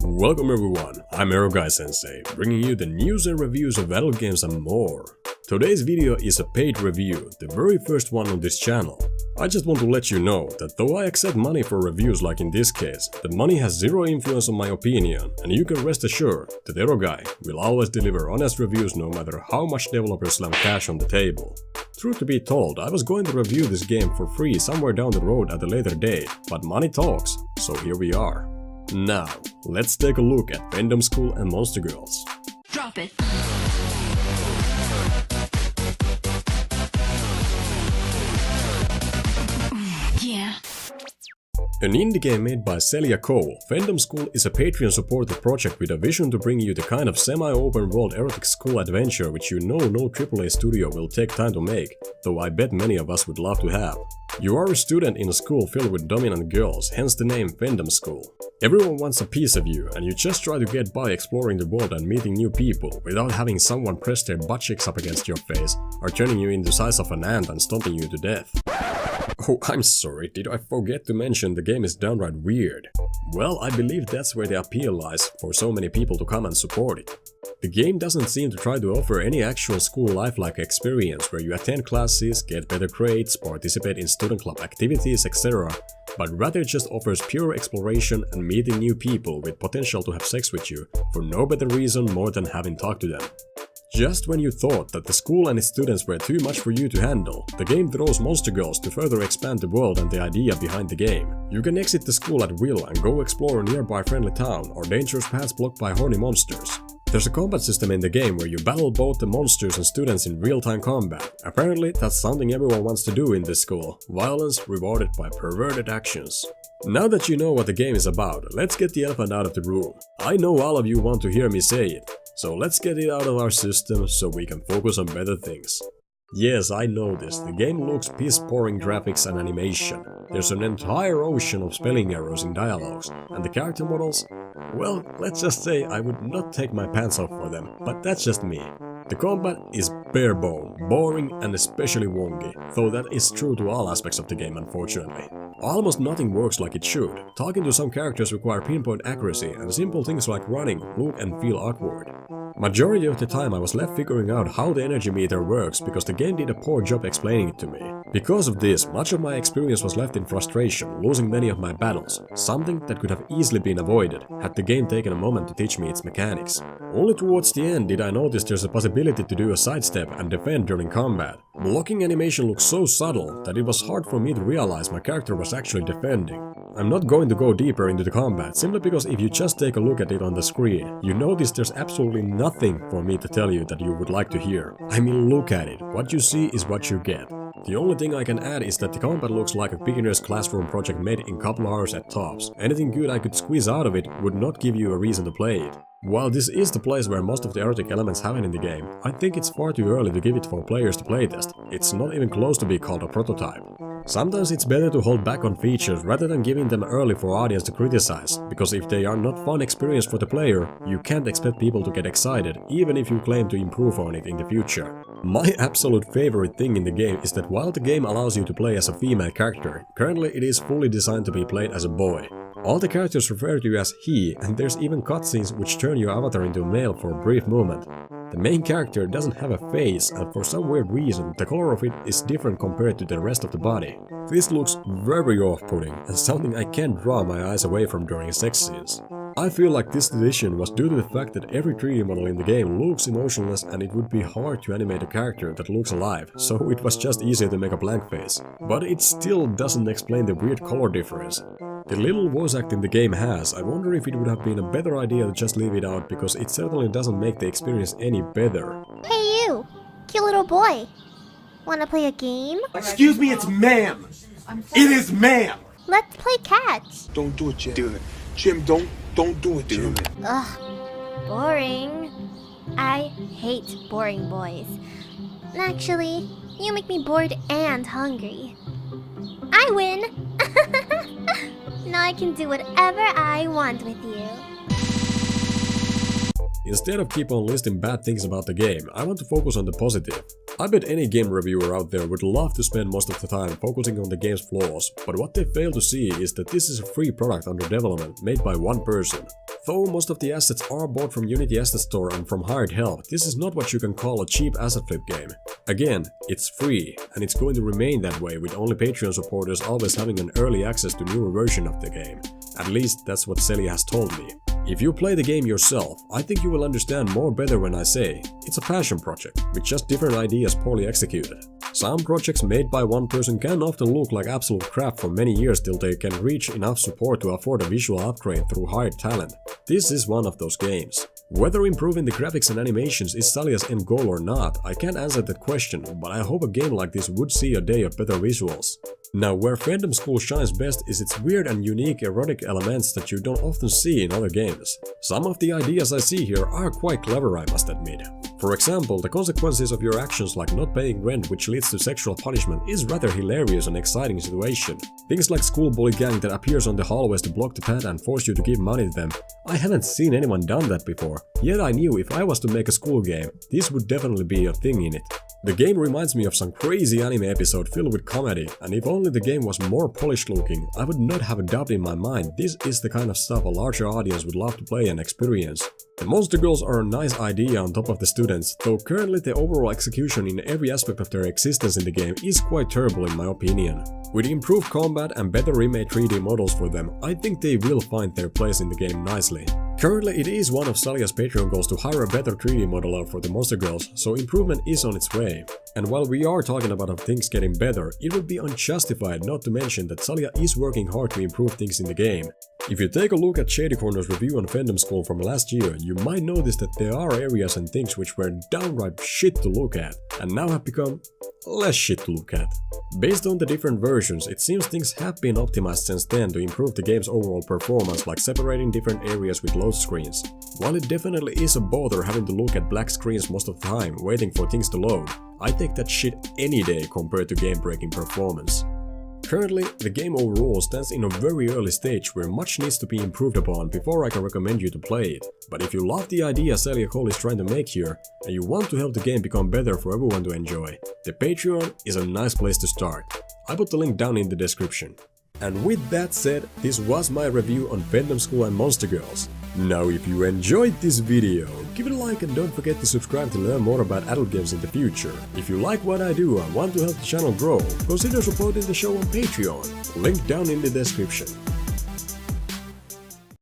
Welcome everyone, I'm Guy Sensei, bringing you the news and reviews of adult games and more. Today's video is a paid review, the very first one on this channel. I just want to let you know that though I accept money for reviews like in this case, the money has zero influence on my opinion, and you can rest assured that Guy will always deliver honest reviews no matter how much developers slam cash on the table. Truth to be told, I was going to review this game for free somewhere down the road at a later date, but money talks, so here we are. Now, let's take a look at Fandom School and Monster Girls. Drop it! Yeah. An indie game made by SaliaCoel, Fandom School is a Patreon-supported project with a vision to bring you the kind of semi-open world erotic school adventure which no AAA studio will take time to make, though I bet many of us would love to have. You are a student in a school filled with dominant girls, hence the name Fandom School. Everyone wants a piece of you, and you just try to get by exploring the world and meeting new people without having someone press their butt cheeks up against your face or turning you into the size of an ant and stomping you to death. Oh, I'm sorry, did I forget to mention the game is downright weird? Well, I believe that's where the appeal lies for so many people to come and support it. The game doesn't seem to try to offer any actual school life-like experience where you attend classes, get better grades, participate in student club activities, etc., but rather just offers pure exploration and meeting new people with potential to have sex with you for no better reason more than having talked to them. Just when you thought that the school and its students were too much for you to handle, the game throws Monster Girls to further expand the world and the idea behind the game. You can exit the school at will and go explore a nearby friendly town or dangerous paths blocked by horny monsters. There's a combat system in the game where you battle both the monsters and students in real-time combat. Apparently that's something everyone wants to do in this school, violence rewarded by perverted actions. Now that you know what the game is about, let's get the elephant out of the room. I know all of you want to hear me say it, so let's get it out of our system so we can focus on better things. Yes, I know this, the game looks piss-pouring graphics and animation. There's an entire ocean of spelling errors in dialogues, and the character models, well, let's just say I would not take my pants off for them, but that's just me. The combat is bare bone, boring and especially wonky, though that is true to all aspects of the game unfortunately. Almost nothing works like it should. Talking to some characters require pinpoint accuracy, and simple things like running look and feel awkward. Majority of the time I was left figuring out how the energy meter works because the game did a poor job explaining it to me. Because of this, much of my experience was left in frustration, losing many of my battles, something that could have easily been avoided had the game taken a moment to teach me its mechanics. Only towards the end did I notice there's a possibility to do a sidestep and defend during combat. Blocking animation looks so subtle that it was hard for me to realize my character was actually defending. I'm not going to go deeper into the combat, simply because if you just take a look at it on the screen, you notice there's absolutely nothing for me to tell you that you would like to hear. I mean, look at it, what you see is what you get. The only thing I can add is that the combat looks like a beginner's classroom project made in couple hours at tops. Anything good I could squeeze out of it would not give you a reason to play it. While this is the place where most of the erotic elements happen in the game, I think it's far too early to give it for players to playtest. It's not even close to be called a prototype. Sometimes it's better to hold back on features rather than giving them early for audience to criticize, because if they are not fun experience for the player, you can't expect people to get excited, even if you claim to improve on it in the future. My absolute favorite thing in the game is that while the game allows you to play as a female character, currently it is fully designed to be played as a boy. All the characters refer to you as he, and there's even cutscenes which turn your avatar into a male for a brief moment. The main character doesn't have a face, and for some weird reason the color of it is different compared to the rest of the body. This looks very off-putting and something I can't draw my eyes away from during sex scenes. I feel like this decision was due to the fact that every 3D model in the game looks emotionless and it would be hard to animate a character that looks alive, so it was just easier to make a blank face. But it still doesn't explain the weird color difference. The little voice acting the game has, I wonder if it would have been a better idea to just leave it out because it certainly doesn't make the experience any better. Hey you! Cute little boy! Wanna play a game? Excuse me, it's ma'am! It is ma'am! Let's play catch! Don't do it, Jim. Do it. Jim, don't do it, Jim. Ugh, boring. I hate boring boys. Actually, you make me bored and hungry. I win! Now I can do whatever I want with you. Instead of keep on listing bad things about the game, I want to focus on the positive. I bet any game reviewer out there would love to spend most of the time focusing on the game's flaws, but what they fail to see is that this is a free product under development made by one person. Though most of the assets are bought from Unity Asset Store and from hired help, this is not what you can call a cheap asset flip game. Again, it's free, and it's going to remain that way with only Patreon supporters always having an early access to newer version of the game. At least that's what Celia has told me. If you play the game yourself, I think you will understand more better when I say it's a passion project with just different ideas poorly executed. Some projects made by one person can often look like absolute crap for many years till they can reach enough support to afford a visual upgrade through hired talent. This is one of those games. Whether improving the graphics and animations is Salia's end goal or not, I can't answer that question, but I hope a game like this would see a day of better visuals. Now, where Fandom School shines best is its weird and unique erotic elements that you don't often see in other games. Some of the ideas I see here are quite clever, I must admit. For example, the consequences of your actions like not paying rent which leads to sexual punishment is rather hilarious and exciting situation. Things like school bully gang that appears on the hallways to block the path and force you to give money to them. I haven't seen anyone done that before, yet I knew if I was to make a school game, this would definitely be a thing in it. The game reminds me of some crazy anime episode filled with comedy, and if only the game was more polished looking, I would not have a doubt in my mind this is the kind of stuff a larger audience would love to play and experience. The monster girls are a nice idea on top of the students, though currently the overall execution in every aspect of their existence in the game is quite terrible in my opinion. With improved combat and better remade 3D models for them, I think they will find their place in the game nicely. Currently it is one of Salia's Patreon goals to hire a better 3D modeler for the monster girls, so improvement is on its way. And while we are talking about things getting better, it would be unjustified not to mention that Salia is working hard to improve things in the game. If you take a look at Shady Corner's review on Fandom School from last year, you might notice that there are areas and things which were downright shit to look at, and now have become less shit to look at. Based on the different versions, it seems things have been optimized since then to improve the game's overall performance, like separating different areas with load screens. While it definitely is a bother having to look at black screens most of the time, waiting for things to load, I take that shit any day compared to game-breaking performance. Currently, the game overall stands in a very early stage where much needs to be improved upon before I can recommend you to play it. But if you love the idea SaliaCoel is trying to make here, and you want to help the game become better for everyone to enjoy, the Patreon is a nice place to start. I put the link down in the description. And with that said, this was my review on Fandom School and Monster Girls. Now if you enjoyed this video, give it a like and don't forget to subscribe to learn more about adult games in the future. If you like what I do and want to help the channel grow, consider supporting the show on Patreon, link down in the description.